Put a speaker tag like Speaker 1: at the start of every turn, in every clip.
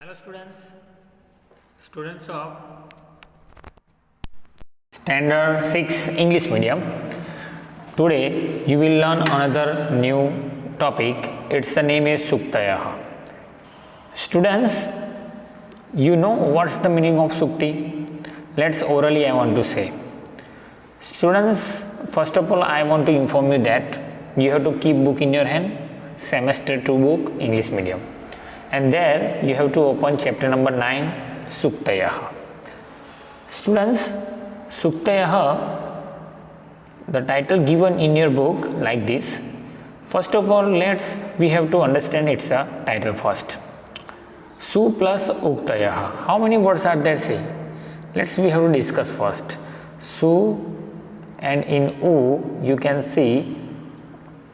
Speaker 1: Hello students of Standard 6 English Medium. Today you will learn another new topic. Its the name is Suktayah. Students, you know what's the meaning of Sukti? Let's orally I want to say. Students, first of all I want to inform you that you have to keep book in your hand, semester 2 book, English Medium. And there you have to open chapter number 9, Suktayah. Students, Suktayah, the title given in your book like this. First of all, we have to understand its title first. Su plus Uktayah. How many words are there? Say, we have to discuss first. Su, and in U you can see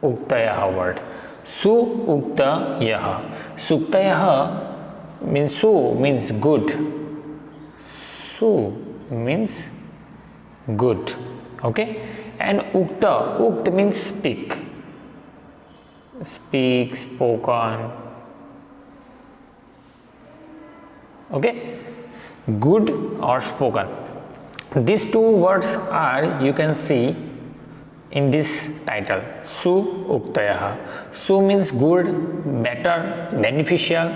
Speaker 1: Uktayah word. Su Uktayah. Suktayah means Su means good. Su means good. Okay? And Ukt means speak. Speak, spoken. Okay? Good or spoken. These two words are, you can see in this title, Su Uktayah. Su means good, better, beneficial,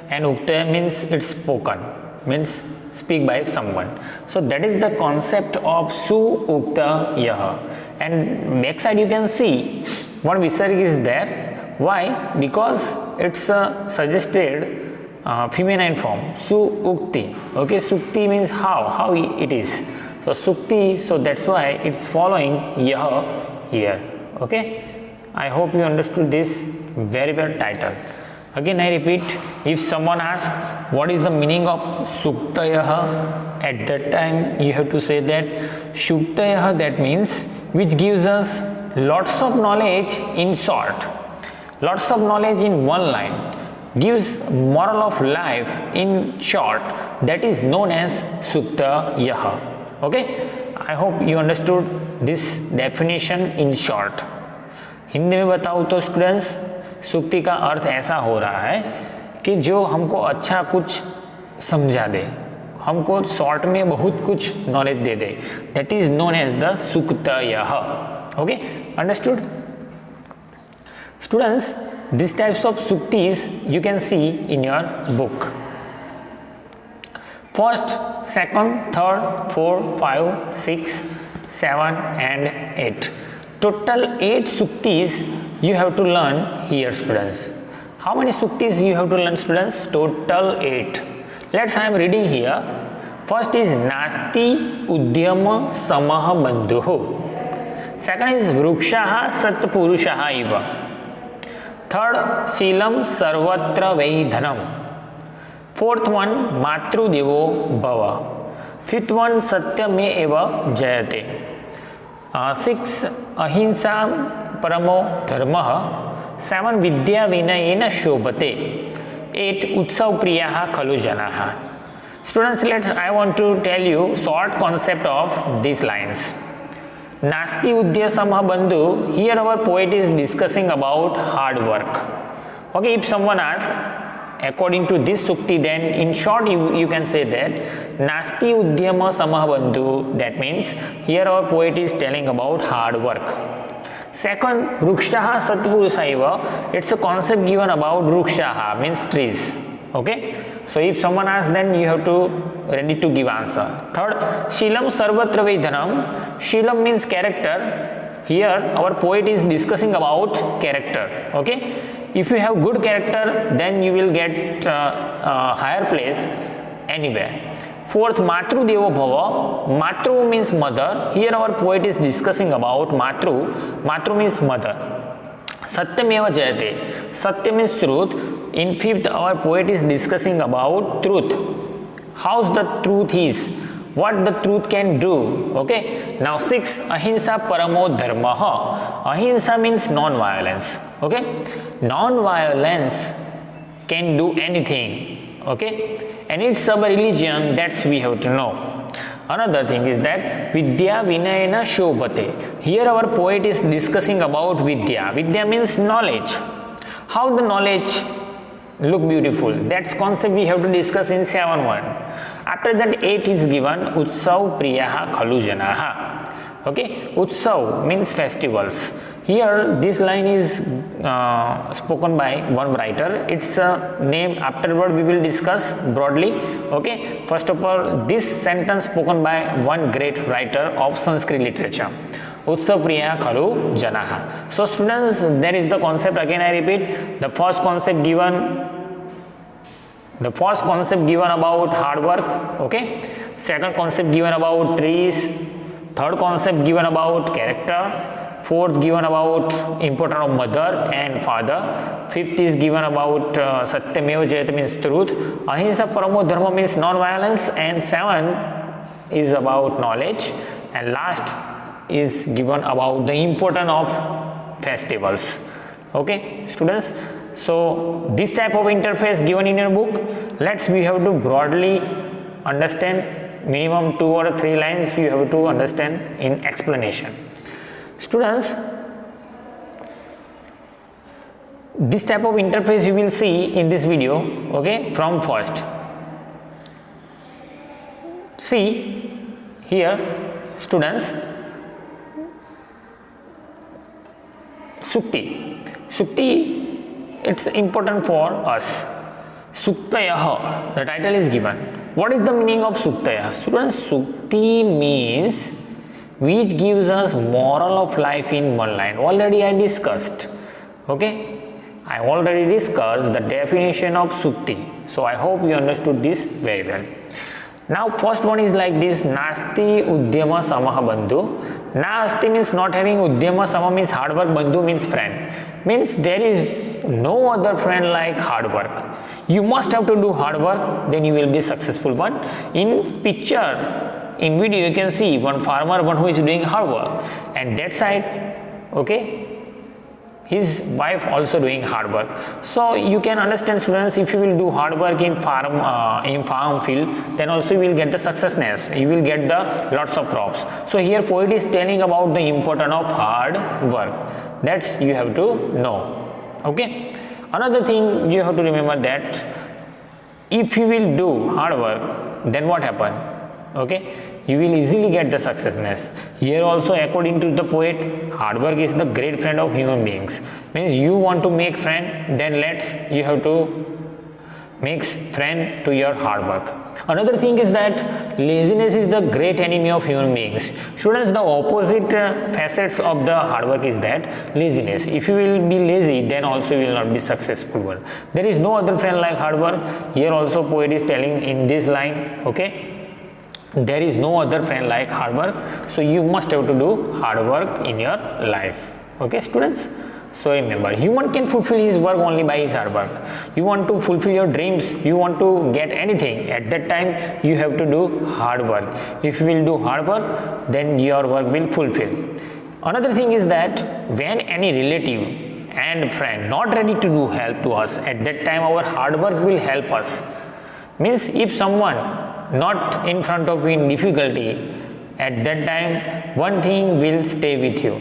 Speaker 1: and Uktayah means it's spoken, means speak by someone. So that is the concept of Su Uktayah. And backside you can see one Visarg is there. Why? Because it's a suggested feminine form, Su Ukti. Okay, Sukti means how it is. So Sukti, so that's why it's following Yah here. Okay, I hope you understood this very well title. Again I repeat, if someone asks what is the meaning of Suktayah, at that time you have to say that Suktayah, that means which gives us lots of knowledge in short, lots of knowledge in one line, gives moral of life in short, that is known as Suktayah. Okay, I hope you understood this definition in short. Hindi में बताऊँ तो students, सुक्ति का अर्थ ऐसा हो रहा है कि जो हमको अच्छा कुछ समझा दे, हमको शॉर्ट में बहुत कुछ नॉलेज दे दे, that is known as the सुक्तयः. Okay, understood students? This types of सुक्तिज you can see in your book. First, second, third, 4, 5, 6, 7 and 8. Total 8 suktis you have to learn here, students. How many suktis you have to learn, students? Total 8. I am reading here. First is Nasti Udyama Samah Bandhuh. Second is Vrukshah Satpurushaha Iva. Third, Shilam Sarvatra Vaidhanam. Fourth one, Matrudevo Bhava. Fifth one, Satyame Eva Jayate. Six, Ahimsa Paramo Dharmah. 7, Vidya Vinayena Shobhate. 8, Utsav Priyaha Khalu Janaha. Students, I want to tell you short concept of these lines. Nasti Udya Samah Bandhu. Here our poet is discussing about hard work. Okay, if someone asks, according to this sukti, then in short you can say that Nasti Udyama Samah Bandhu, that means here our poet is telling about hard work. Second, Rukshaha Satpurusaiva, it's a concept given about Rukshaha, means trees. Okay, so if someone asks, then you have to ready to give answer. Third, Shilam Sarvatra Vaidhanam. Shilam means character. Here our poet is discussing about character. Okay, if you have good character, then you will get higher place anywhere. Fourth, Matru Devo Bhava. Matru means mother. Here our poet is discussing about Matru. Matru means mother. Satyameva Jayate. Satya means truth. In fifth, our poet is discussing about truth. How's the truth is? What the truth can do. Okay. Now 6, Ahimsa Paramo Dharmah. Ahimsa means non-violence. Okay. Non-violence can do anything. Okay. And it's a religion, that's we have to know. Another thing is that Vidya Vinayena Shobhate. Here our poet is discussing about Vidya. Vidya means knowledge. How the knowledge look beautiful. That's concept we have to discuss in 7.1. After that 8 is given Utsav Priyaha Khalu Janaha. Okay, Utsav means festivals. Here this line is spoken by one writer. Its name afterward we will discuss broadly. Okay, first of all, this sentence spoken by one great writer of Sanskrit literature. Utsav Priya Khalu Janaha. So students, there is the concept. Again I repeat, the first concept given about hard work. Okay, second concept given about trees, third concept given about character, fourth given about importance of mother and father, fifth is given about Satyameva Jayate means truth, Ahimsa Paramo Dharma means non-violence, and 7 is about knowledge, and last is given about the importance of festivals. Okay students, so this type of interface given in your book, we have to broadly understand, minimum 2 or 3 lines you have to understand in explanation. Students, this type of interface you will see in this video. Okay, from first, see here students, Sukti, it's important for us. Suktayah, the title is given. What is the meaning of Suktayah? Students, Sukti means which gives us moral of life in one line. Already I discussed. Okay, I already discussed the definition of Sukti. So I hope you understood this very well. Now first one is like this: Nasti Udyama Samaha Bandhu. Nasti means not having, Udyama Sama means hard work, Bandhu means friend. Means there is no other friend like hard work. You must have to do hard work, then you will be successful one. In picture, in video you can see one farmer, one who is doing hard work, and that side, okay, his wife also doing hard work. So you can understand students, if you will do hard work in farm field, then also you will get the successness, you will get the lots of crops. So here poet is telling about the importance of hard work. That's you have to know. Okay, another thing you have to remember, that if you will do hard work, then what happen? Okay, you will easily get the successness. Here also, according to the poet, hard work is the great friend of human beings. Means you want to make friend, then you have to make friend to your hard work. Another thing is that laziness is the great enemy of human beings. Students, the opposite facets of the hard work is that laziness. If you will be lazy, then also you will not be successful one. There is no other friend like hard work. Here also poet is telling in this line, okay, there is no other friend like hard work. So you must have to do hard work in your life. Okay students, so remember, human can fulfill his work only by his hard work. You want to fulfill your dreams, you want to get anything, at that time you have to do hard work. If you will do hard work, then your work will fulfill. Another thing is that when any relative and friend not ready to do help to us, at that time our hard work will help us. Means if someone not in front of you in difficulty, at that time one thing will stay with you.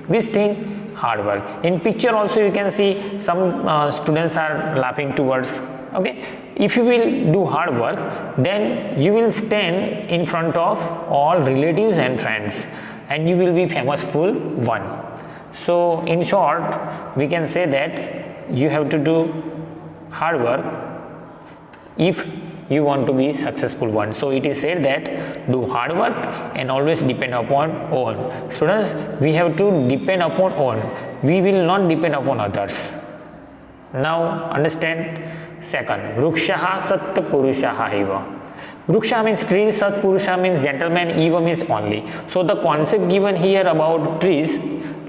Speaker 1: Which thing? Hard work. In picture also you can see some students are laughing towards. Okay, if you will do hard work, then you will stand in front of all relatives and friends, and you will be famousful one. So in short, we can say that you have to do hard work if you want to be successful one. So it is said that do hard work and always depend upon own. Students, we have to depend upon own. We will not depend upon others. Now understand second, Vrukshaha Sat Purushaha Eva. Vruksha means trees, Sat Purusha means gentleman, Eva means only. So the concept given here about trees,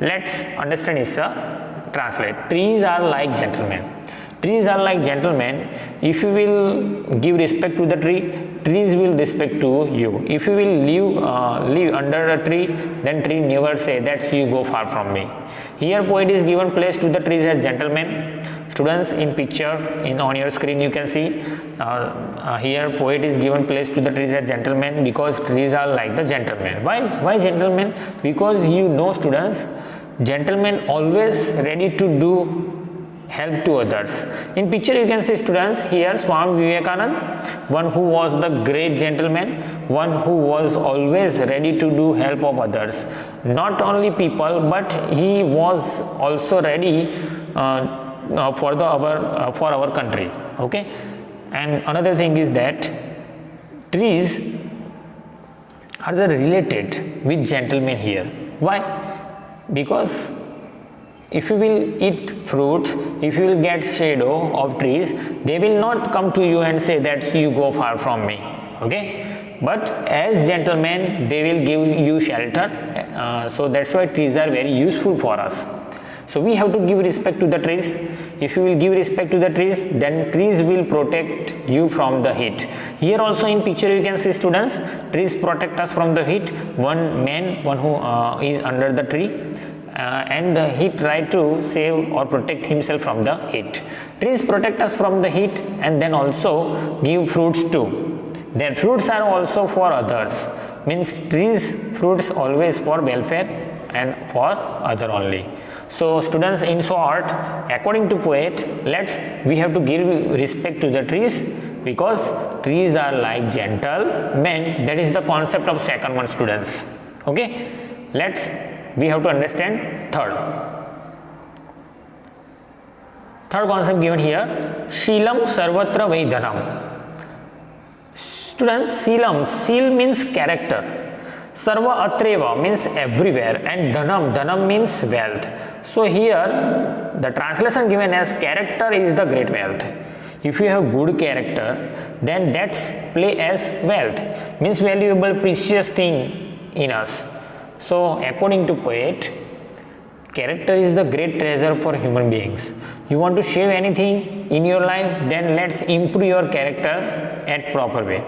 Speaker 1: let's understand is translate. Trees are like gentlemen. Trees are like gentlemen. If you will give respect to the tree, trees will respect to you. If you will live under a tree, then tree never say that you go far from me. Here poet is given place to the trees as gentlemen. Students, in picture on your screen you can see here poet is given place to the trees as gentlemen, because trees are like the gentlemen. Why gentlemen? Because you know students, gentlemen always ready to do help to others. In picture you can see students here Swami Vivekananda, one who was the great gentleman, one who was always ready to do help of others, not only people but he was also ready for our country. Okay, and another thing is that trees are related with gentlemen here. Why? Because if you will eat fruits, if you will get shadow of trees, they will not come to you and say that you go far from me. Okay, but as gentlemen they will give you shelter. So that's why trees are very useful for us. So we have to give respect to the trees. If you will give respect to the trees, then trees will protect you from the heat. Here also in picture you can see students, trees protect us from the heat. One man, one who is under the tree, and he tried to save or protect himself from the heat. Trees protect us from the heat and then also give fruits too. Their fruits are also for others. Means trees fruits always for welfare and for other only. So students, in short, according to poet, we have to give respect to the trees because trees are like gentlemen. That is the concept of second one, students. Okay, we have to understand third concept given here, Shilam Sarvatra Vaidhanam. Students, Seal means character, Sarva Atreva means everywhere, and Dhanam means wealth. So here the translation given as character is the great wealth. If you have good character, then that's play as wealth, means valuable, precious thing in us. So according to poet, character is the great treasure for human beings. You want to save anything in your life, then let's improve your character at proper way.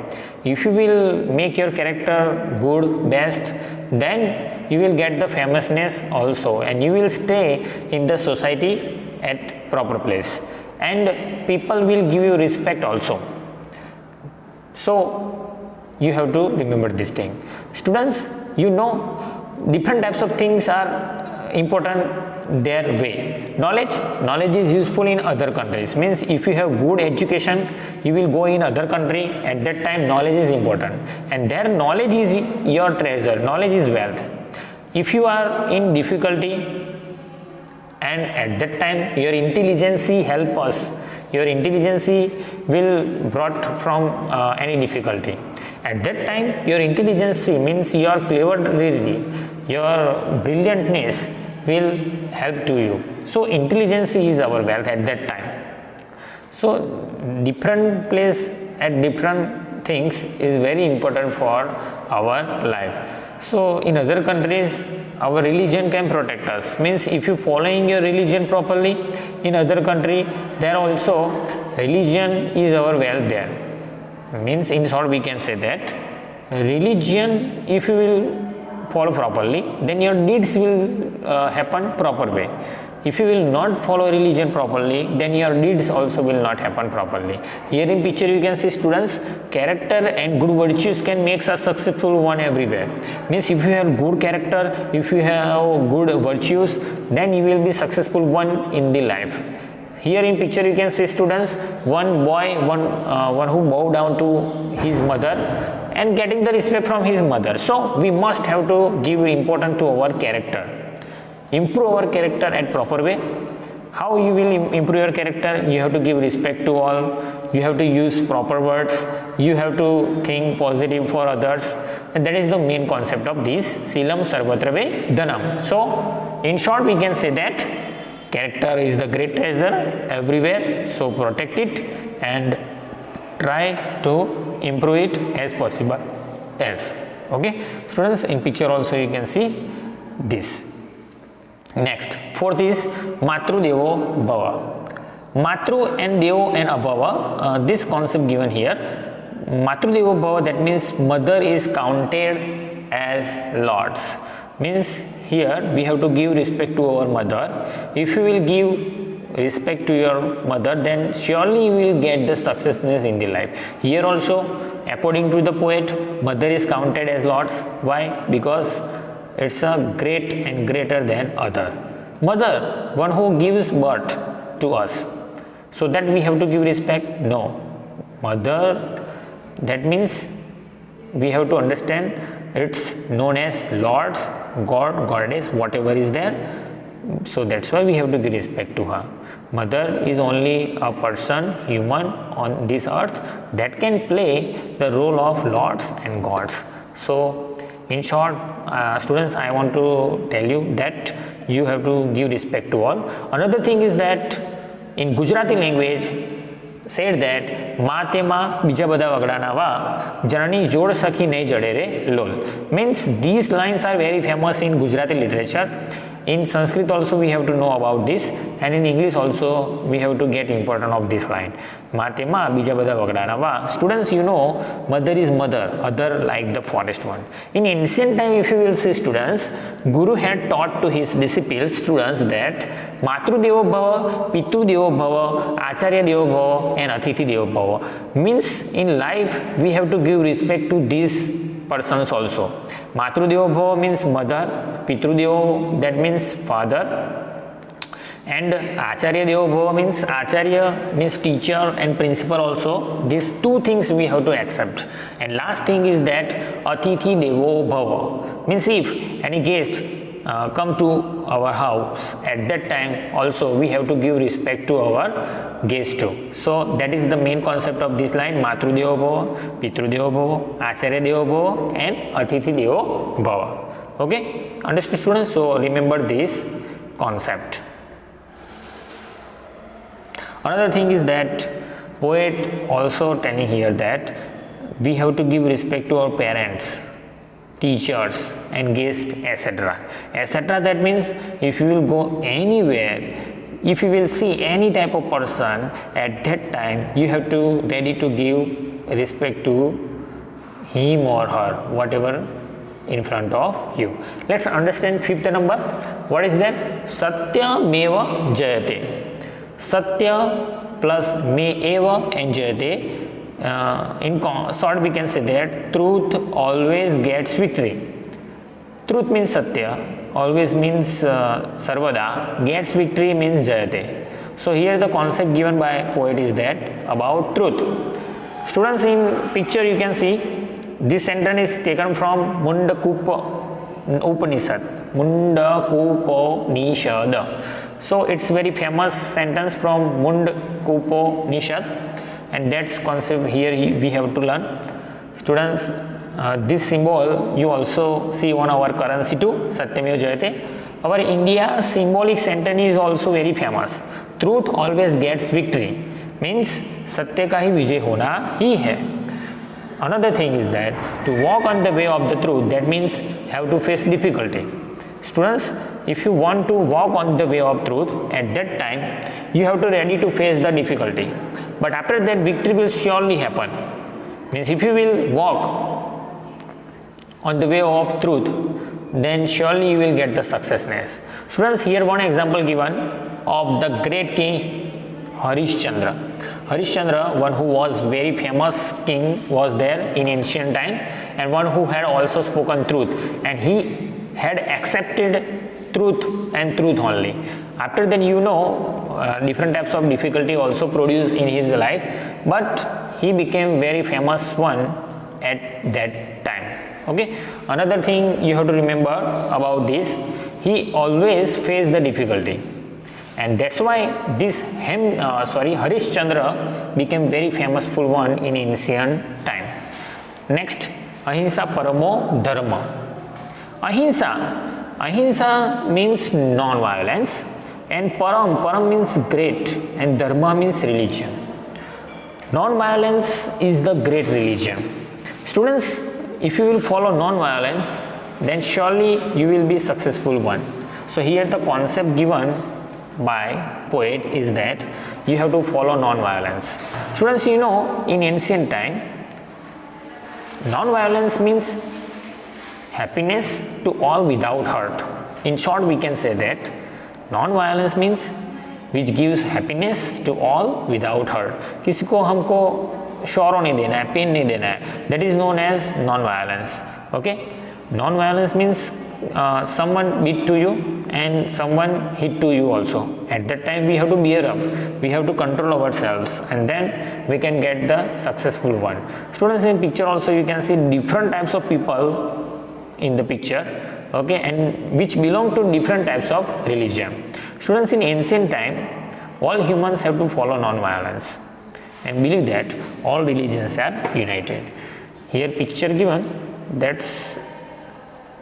Speaker 1: If you will make your character good, best, then you will get the famousness also, and you will stay in the society at proper place, and people will give you respect also. So you have to remember this thing. Students, you know, different types of things are important their way. Knowledge is useful in other countries. Means if you have good education, you will go in other country. At that time, knowledge is important, and their knowledge is your treasure. Knowledge is wealth. If you are in difficulty, and at that time your intelligence help us, your intelligence will brought from any difficulty. At that time, your intelligence means your cleverity, your brilliantness will help to you. So intelligence is our wealth at that time. So different place at different things is very important for our life. So in other countries, our religion can protect us. Means if you following your religion properly, in other country, there also religion is our wealth there. Means in short we can say that religion, if you will follow properly, then your deeds will happen proper way. If you will not follow religion properly, then your deeds also will not happen properly. Here in picture you can see students, character and good virtues can make us successful one everywhere. Means if you have good character, if you have good virtues, then you will be successful one in the life. Here in picture you can see students, one boy, one who bowed down to his mother and getting the respect from his mother. So we must have to give importance to our character. Improve our character at proper way. How you will improve your character? You have to give respect to all. You have to use proper words. You have to think positive for others. And that is the main concept of this Silam Sarvatra Vedanam. So in short we can say that character is the great treasure everywhere. So protect it and try to improve it as possible else. Okay, students, in picture also you can see this. Next, fourth is Matru Devo Bhava. Matru and Devo and Abhava, this concept given here. Matru Devo Bhava, that means mother is counted as lords. Means here we have to give respect to our mother. If you will give respect to your mother, then surely you will get the successness in the life. Here also, according to the poet, mother is counted as lords. Why? Because it's a great and greater than other. Mother, one who gives birth, to us. So that we have to give respect? No. Mother, that means we have to understand it's known as Lord's, God, Goddess, whatever is there. So that's why we have to give respect to her. Mother is only a person, human on this earth that can play the role of Lords and Gods. So in short, students, I want to tell you that you have to give respect to all. Another thing is that in Gujarati language said that માં તેમાં બીજા બધા વગડાના વા જનની જોડ સખી નહીં જડે રે લોલ. Means these lines are very famous in Gujarati literature. In Sanskrit also we have to know about this, and in English also we have to get important of this line. માં તેમાં બીજા બધા વગડાના વા. Students, you know, mother is mother, other like the forest one. In ancient time, if you will see students, Guru had taught to his disciples, students, that Matrudevo Bhava, Pitrudevo Bhava, Acharya Devo Bhava and Atithi Devo Bhava. Means in life we have to give respect to these persons also. Matrudevo Bhava means mother, Pitrudevo, that means father, and Acharya Devo Bhava means Acharya means teacher and principal also. These two things we have to accept. And last thing is that Atithi Devo Bhava means if any guest come to our house, at that time also we have to give respect to our guest too. So that is the main concept of this line: Matrudevo Bhava, Pitrudevo Bhava, Acharya Devo Bhava and Atithi Devo Bhava. Okay, understood students? So remember this concept. Another thing is that poet also telling here that we have to give respect to our parents, teachers and guests, etc. etc. That means if you will go anywhere, if you will see any type of person, at that time you have to ready to give respect to him or her, whatever in front of you. Let's understand fifth number. What is that? Satya meva jayate. Satya plus me eva and jayate. In short we can say that truth always gets victory. Truth means satya, always means sarvada, gets victory means jayate. So here the concept given by poet is that about truth. Students, in picture you can see this sentence is taken from Mundakupa Upanishad. Mundakupanishad. So it's very famous sentence from Mundakupanishad, and that's concept here we have to learn. Students, this symbol you also see on our currency too, Satyameva Jayate. Our India symbolic sentence is also very famous. Truth always gets victory means सत्य का ही विजय होना ही है. Another thing is that to walk on the way of the truth, that means have to face difficulty. Students, if you want to walk on the way of truth, at that time you have to ready to face the difficulty, but after that victory will surely happen. Means if you will walk on the way of truth, then surely you will get the successness. Students, here one example given of the great king Harishchandra. Harishchandra, one who was very famous king was there in ancient time, and one who had also spoken truth, and he had accepted truth and truth only. After that, you know, different types of difficulty also produced in his life, but he became very famous one at that time. Okay, another thing you have to remember about this, he always faced the difficulty, and that's why this Harishchandra became very famous one in ancient time. Next, ahimsa paramo dharma. Ahimsa means non-violence, and param means great, and dharma means religion. Non-violence is the great religion. Students, if you will follow non-violence, then surely you will be successful one. So here the concept given by poet is that you have to follow non-violence. Students, you know, in ancient time, non-violence means happiness to all without hurt. In short, we can say that non-violence means which gives happiness to all without hurt. किसी को हमको शौरो नहीं देना है, pen नहीं देना है. That is known as non-violence. Okay, non-violence means someone beat to you and someone hit to you also. At that time we have to bear up, we have to control ourselves, and then we can get the successful one. Students, in picture also you can see different types of people in the picture, okay, and which belong to different types of religion. Students, in ancient time all humans have to follow non-violence and believe that all religions are united. Here picture given, that's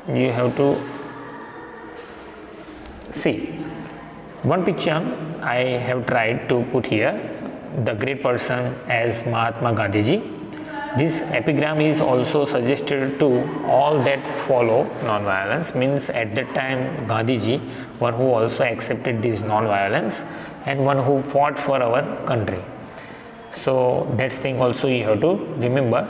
Speaker 1: you have to see. One picture I have tried to put here, the great person as Mahatma Gandhi ji. This epigram is also suggested to all that follow non-violence, means at that time Gandhi ji, one who also accepted this non-violence and one who fought for our country. So that thing also you have to remember.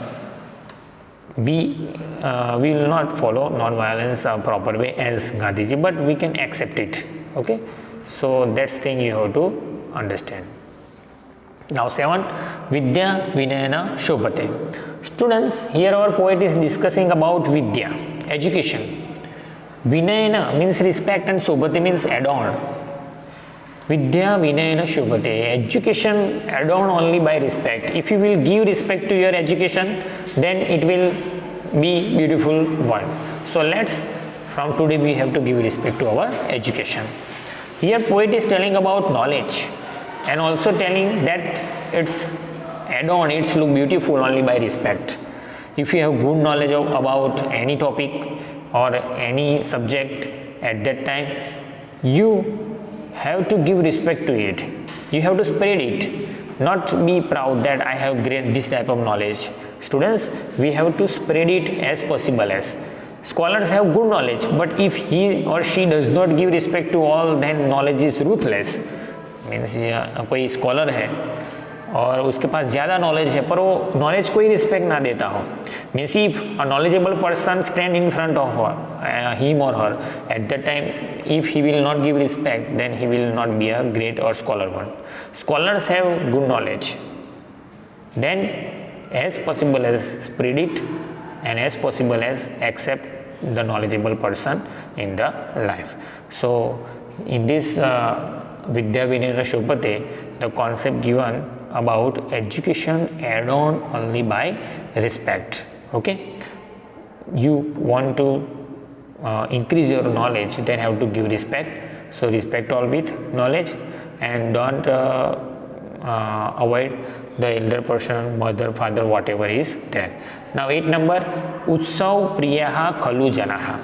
Speaker 1: We will not follow non-violence proper way as Gandhi ji, but we can accept it. Okay, so that's thing you have to understand. Now 7, Vidya Vinayana Shobhate. Students, here our poet is discussing about Vidya, education. Vinayana means respect and Shobhate means adorn. Vidya Vinayana Shobhate, education adorn only by respect. If you will give respect to your education, then it will be beautiful one. So let's, from today we have to give respect to our education. Here poet is telling about knowledge and also telling that it's adorn, it's look beautiful only by respect. If you have good knowledge about any topic or any subject at that time, you have to give respect to it. You have to spread it, not be proud that I have great this type of knowledge. Students, we have to spread it as possible as. Scholars have good knowledge, but if he or she does not give respect to all, then knowledge is ruthless. Means कोई scholar है और उसके पास ज़्यादा knowledge है पर वो knowledge को ही respect ना देता हो, means if a knowledgeable person stand in front of him और her at that time if he will not give respect then he will not be a great और scholar one. Scholars have good knowledge, then as possible as spread it and as possible as accept the knowledgeable person in the life. So in this Vidya Vinayana Shobhate, the concept given about education add-on only by respect. Okay, you want to increase your knowledge, then have to give respect. So respect all with knowledge and don't avoid the elder person, mother, father, whatever is there. Now 8 number, Utsav Priyaha Khalu Janaha.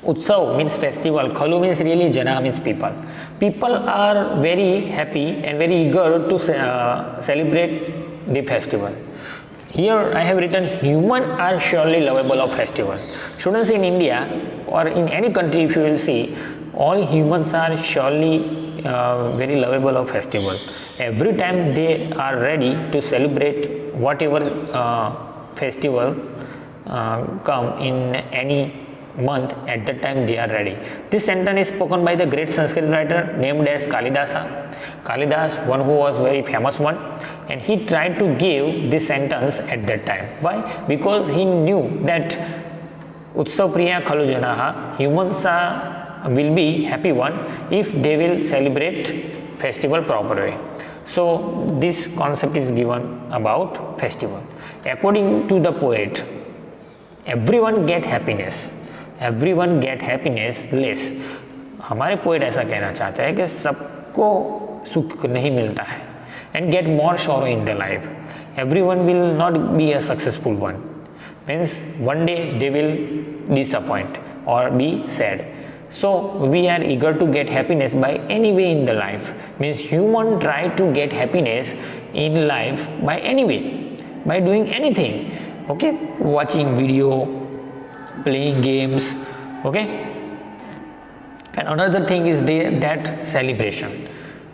Speaker 1: Utsav means festival, Khalu means really, Jana means people. People are very happy and very eager to celebrate the festival. Here I have written, human are surely lovable of festival. Students, in India or in any country, if you will see, all humans are surely very lovable of festival. Every time they are ready to celebrate whatever festival come in any month, at that time they are ready. This sentence is spoken by the great Sanskrit writer named as Kalidasa. Kalidas, one who was very famous one, and he tried to give this sentence at that time. Why? Because he knew that Utsav Priya Khalu Janaha, humans will be happy one if they will celebrate festival proper way. So this concept is given about festival. According to the poet, everyone get happiness. Everyone get happiness less. हमारे poet ऐसा कहना चाहता है कि सबको सुख नहीं मिलता है, and get more sorrow in their life. Everyone will not be a successful one. Means one day they will disappoint or be sad. So we are eager to get happiness by any way in the life. Means human try to get happiness in life by any way, by doing anything. Okay, watching video, playing games. Okay, and another thing is that celebration.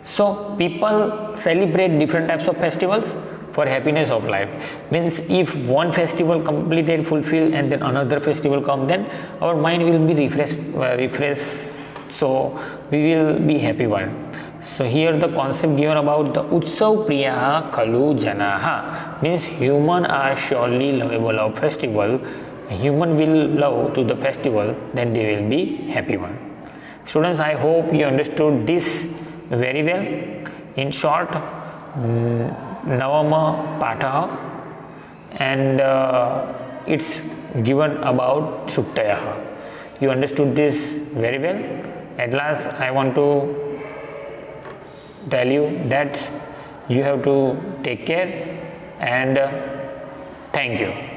Speaker 1: So people celebrate different types of festivals for happiness of life. Means if one festival completed, fulfilled, and then another festival come, then our mind will be refreshed, so we will be happy one. So here the concept given about the Utsav Priyaha Khalu Janaha means human are surely lovable of festival. Human will love to the festival, then they will be happy one. Students, I hope you understood this very well. In short, Navama Patah, and it's given about Suktayah. You understood this very well. At last, I want to tell you that you have to take care, and thank you.